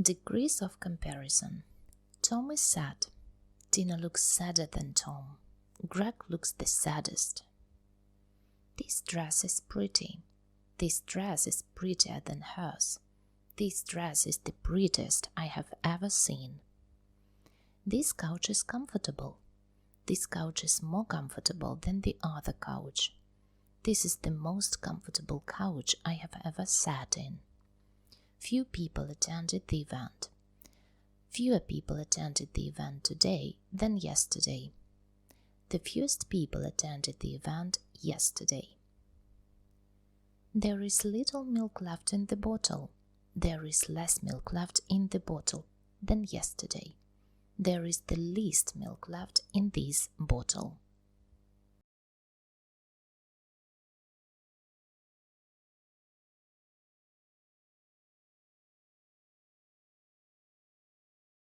Degrees of comparison. Tom is sad. Tina looks sadder than Tom. Greg looks the saddest. This dress is pretty. This dress is prettier than hers. This dress is the prettiest I have ever seen. This couch is comfortable. This couch is more comfortable than the other couch. This is the most comfortable couch I have ever sat in. Few people attended the event. Fewer people attended the event today than yesterday. The fewest people attended the event yesterday. There is little milk left in the bottle. There is less milk left in the bottle than yesterday. There is the least milk left in this bottle.